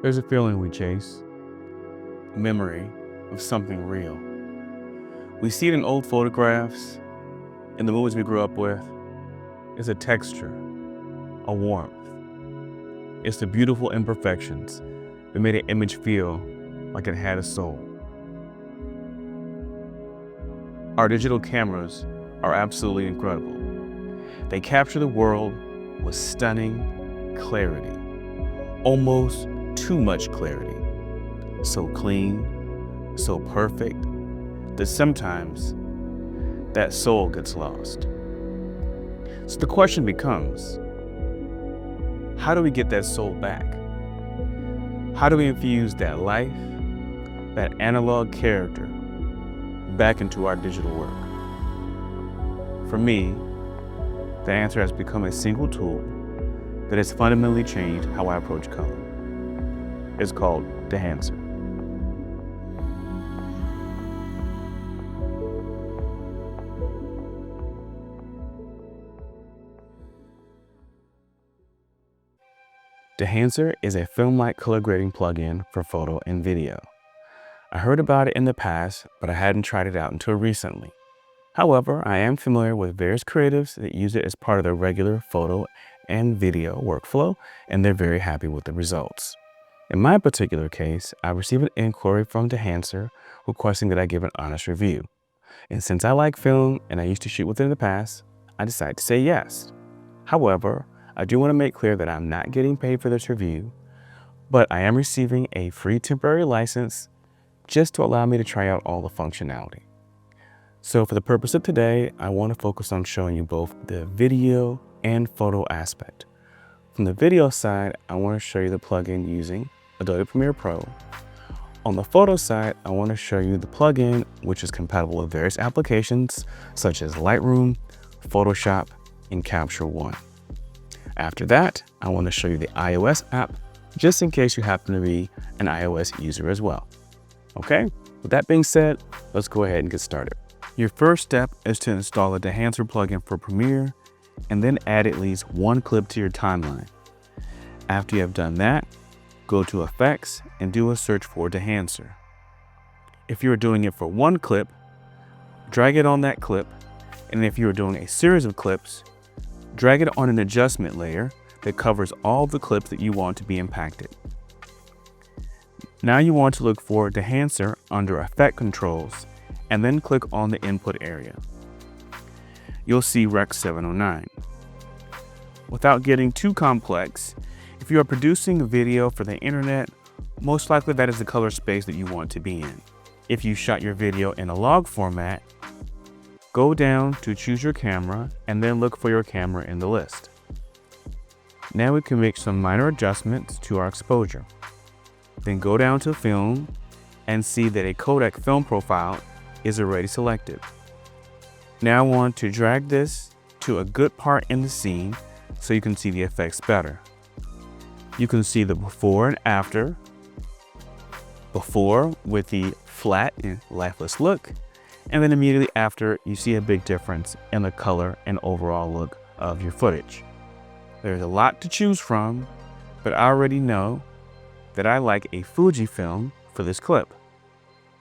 There's a feeling we chase, a memory of something real. We see it in old photographs, in the movies we grew up with. It's a texture, a warmth. It's the beautiful imperfections that made an image feel like it had a soul. Our digital cameras are absolutely incredible. They capture the world with stunning clarity, almost too much clarity. So clean, so perfect, that sometimes that soul gets lost. So the question becomes, how do we get that soul back? How do we infuse that life, that analog character, back into our digital work? For me, the answer has become a single tool that has fundamentally changed how I approach color. It's called Dehancer. Dehancer is a film-like color grading plugin for photo and video. I heard about it in the past, but I hadn't tried it out until recently. However, I am familiar with various creatives that use it as part of their regular photo and video workflow, and they're very happy with the results. In my particular case, I received an inquiry from Dehancer requesting that I give an honest review. And since I like film and I used to shoot with it in the past, I decided to say yes. However, I do want to make clear that I'm not getting paid for this review, but I am receiving a free temporary license just to allow me to try out all the functionality. So for the purpose of today, I want to focus on showing you both the video and photo aspect. From the video side, I want to show you the plugin using Adobe Premiere Pro. On the photo side, I want to show you the plugin, which is compatible with various applications such as Lightroom, Photoshop, and Capture One. After that, I want to show you the iOS app, just in case you happen to be an iOS user as well. Okay, with that being said, let's go ahead and get started. Your first step is to install a Dehancer plugin for Premiere and then add at least one clip to your timeline. After you have done that, go to Effects and do a search for Dehancer. If you are doing it for one clip, drag it on that clip, and if you are doing a series of clips, drag it on an adjustment layer that covers all the clips that you want to be impacted. Now you want to look for Dehancer under Effect Controls and then click on the input area. You'll see Rec 709. Without getting too complex, if you are producing a video for the internet, most likely that is the color space that you want to be in. If you shot your video in a log format, go down to choose your camera and then look for your camera in the list. Now we can make some minor adjustments to our exposure. Then go down to film and see that a codec film profile is already selected. Now I want to drag this to a good part in the scene so you can see the effects better. You can see the before and after. Before with the flat and lifeless look, and then immediately after you see a big difference in the color and overall look of your footage. There's a lot to choose from, but I already know that I like a Fujifilm for this clip.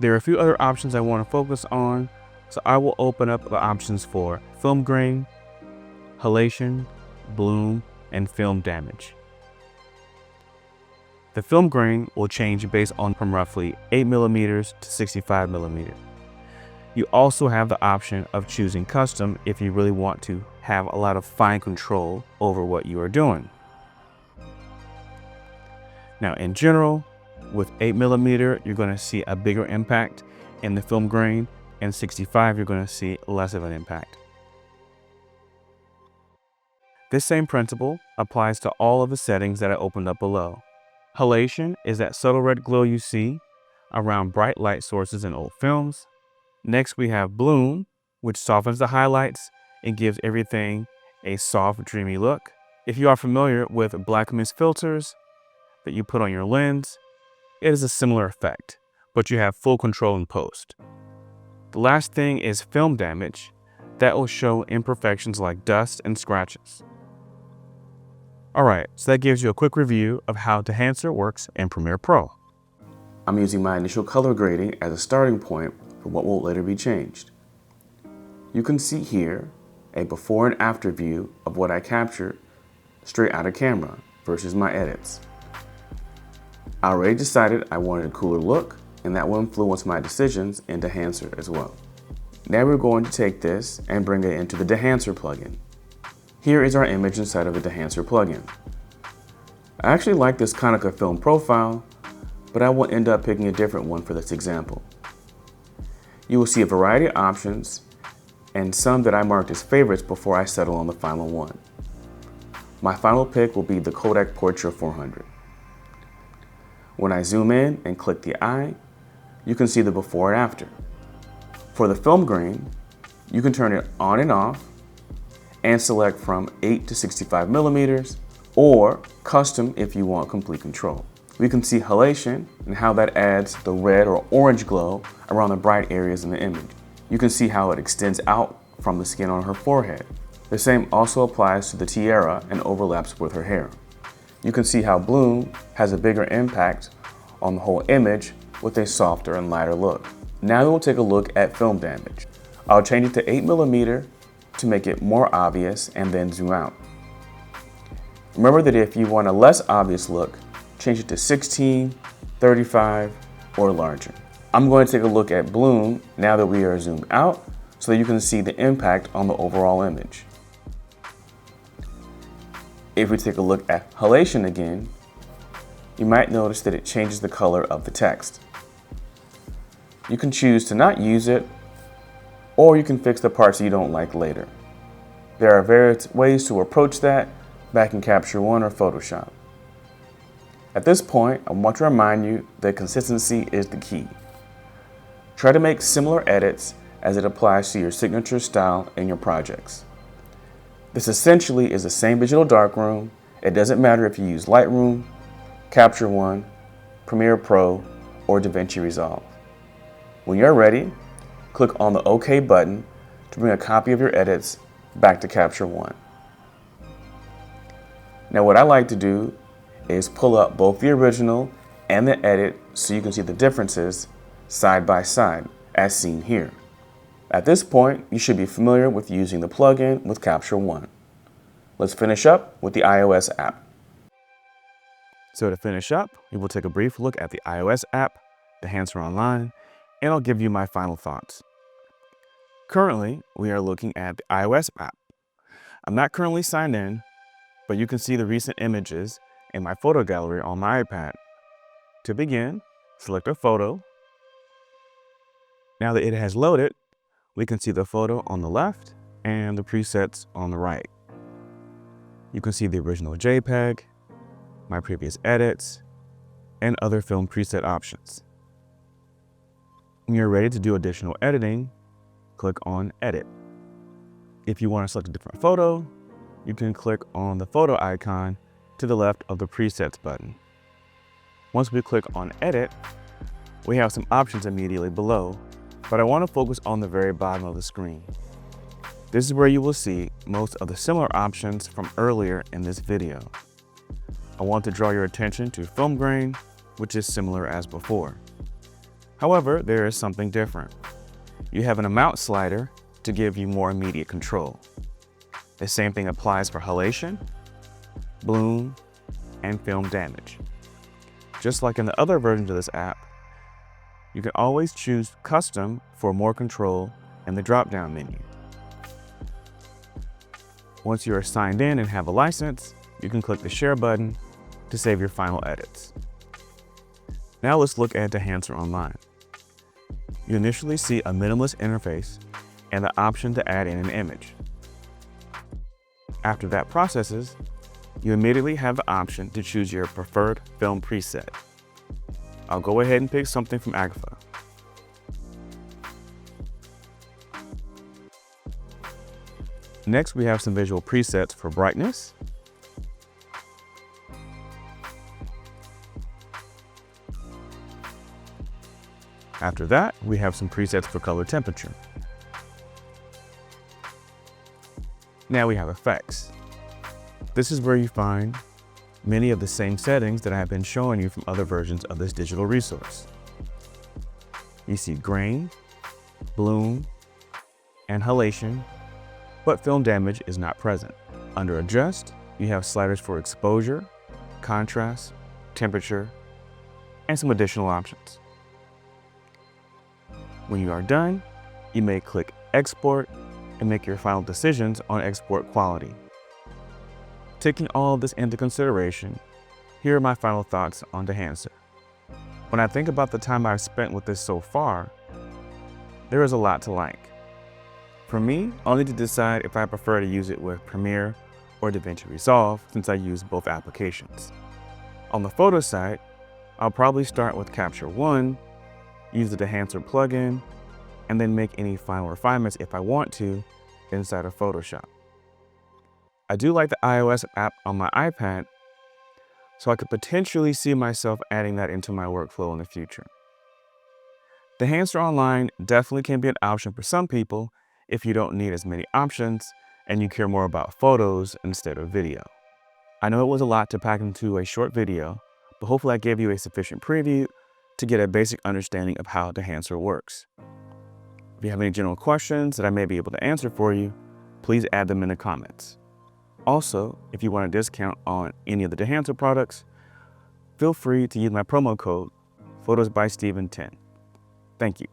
There are a few other options I want to focus on, so I will open up the options for film grain, halation, bloom, and film damage. The film grain will change based on from roughly 8mm to 65mm. You also have the option of choosing custom if you really want to have a lot of fine control over what you are doing. Now in general, with 8mm, you're going to see a bigger impact in the film grain, and 65, you're going to see less of an impact. This same principle applies to all of the settings that I opened up below. Halation is that subtle red glow you see around bright light sources in old films. Next, we have bloom, which softens the highlights and gives everything a soft, dreamy look. If you are familiar with black mist filters that you put on your lens, it is a similar effect, but you have full control in post. The last thing is film damage that will show imperfections like dust and scratches. All right, so that gives you a quick review of how Dehancer works in Premiere Pro. I'm using my initial color grading as a starting point for what will later be changed. You can see here a before and after view of what I captured straight out of camera versus my edits. I already decided I wanted a cooler look, and that will influence my decisions in Dehancer as well. Now we're going to take this and bring it into the Dehancer plugin. Here is our image inside of the Dehancer plugin. I actually like this Konica film profile, but I will end up picking a different one for this example. You will see a variety of options and some that I marked as favorites before I settle on the final one. My final pick will be the Kodak Portra 400. When I zoom in and click the eye, you can see the before and after. For the film grain, you can turn it on and off and select from 8 to 65 millimeters or custom if you want complete control. We can see halation and how that adds the red or orange glow around the bright areas in the image. You can see how it extends out from the skin on her forehead. The same also applies to the tiara and overlaps with her hair. You can see how bloom has a bigger impact on the whole image with a softer and lighter look. Now we'll take a look at film damage. I'll change it to 8 millimeter to make it more obvious and then zoom out. Remember that if you want a less obvious look, change it to 16, 35, or larger. I'm going to take a look at bloom now that we are zoomed out so that you can see the impact on the overall image. If we take a look at halation again, you might notice that it changes the color of the text. You can choose to not use it, or you can fix the parts you don't like later. There are various ways to approach that back in Capture One or Photoshop. At this point, I want to remind you that consistency is the key. Try to make similar edits as it applies to your signature style in your projects. This essentially is the same digital darkroom. It doesn't matter if you use Lightroom, Capture One, Premiere Pro, or DaVinci Resolve. When you're ready, click on the OK button to bring a copy of your edits back to Capture One. Now what I like to do is pull up both the original and the edit so you can see the differences side by side as seen here. At this point, you should be familiar with using the plugin with Capture One. Let's finish up with the iOS app. So to finish up, we will take a brief look at the iOS app, Dehancer Online, and I'll give you my final thoughts. Currently, we are looking at the iOS app. I'm not currently signed in, but you can see the recent images in my photo gallery on my iPad. To begin, select a photo. Now that it has loaded, we can see the photo on the left and the presets on the right. You can see the original JPEG, my previous edits, and other film preset options. When you're ready to do additional editing, click on Edit. If you want to select a different photo, you can click on the photo icon to the left of the Presets button. Once we click on Edit, we have some options immediately below, but I want to focus on the very bottom of the screen. This is where you will see most of the similar options from earlier in this video. I want to draw your attention to film grain, which is similar as before. However, there is something different. You have an amount slider to give you more immediate control. The same thing applies for halation, bloom, and film damage. Just like in the other versions of this app, you can always choose Custom for more control in the drop-down menu. Once you are signed in and have a license, you can click the Share button to save your final edits. Now let's look at Dehancer Online. You initially see a minimalist interface and the option to add in an image. After that processes, you immediately have the option to choose your preferred film preset. I'll go ahead and pick something from Agfa. Next, we have some visual presets for brightness, after that, we have some presets for color temperature. Now we have effects. This is where you find many of the same settings that I have been showing you from other versions of this digital resource. You see grain, bloom, and halation, but film damage is not present. Under Adjust, you have sliders for exposure, contrast, temperature, and some additional options. When you are done, you may click Export and make your final decisions on export quality. Taking all of this into consideration, here are my final thoughts on Dehancer. When I think about the time I've spent with this so far, there is a lot to like. For me, I'll need to decide if I prefer to use it with Premiere or DaVinci Resolve, since I use both applications. On the photo side, I'll probably start with Capture One, use the Dehancer plugin, and then make any final refinements if I want to inside of Photoshop. I do like the iOS app on my iPad, so I could potentially see myself adding that into my workflow in the future. Dehancer Online definitely can be an option for some people if you don't need as many options and you care more about photos instead of video. I know it was a lot to pack into a short video, but hopefully I gave you a sufficient preview to get a basic understanding of how Dehancer works. If you have any general questions that I may be able to answer for you, please add them in the comments. Also, if you want a discount on any of the Dehancer products, feel free to use my promo code PHOTOSBYSTEVEN10. Thank you.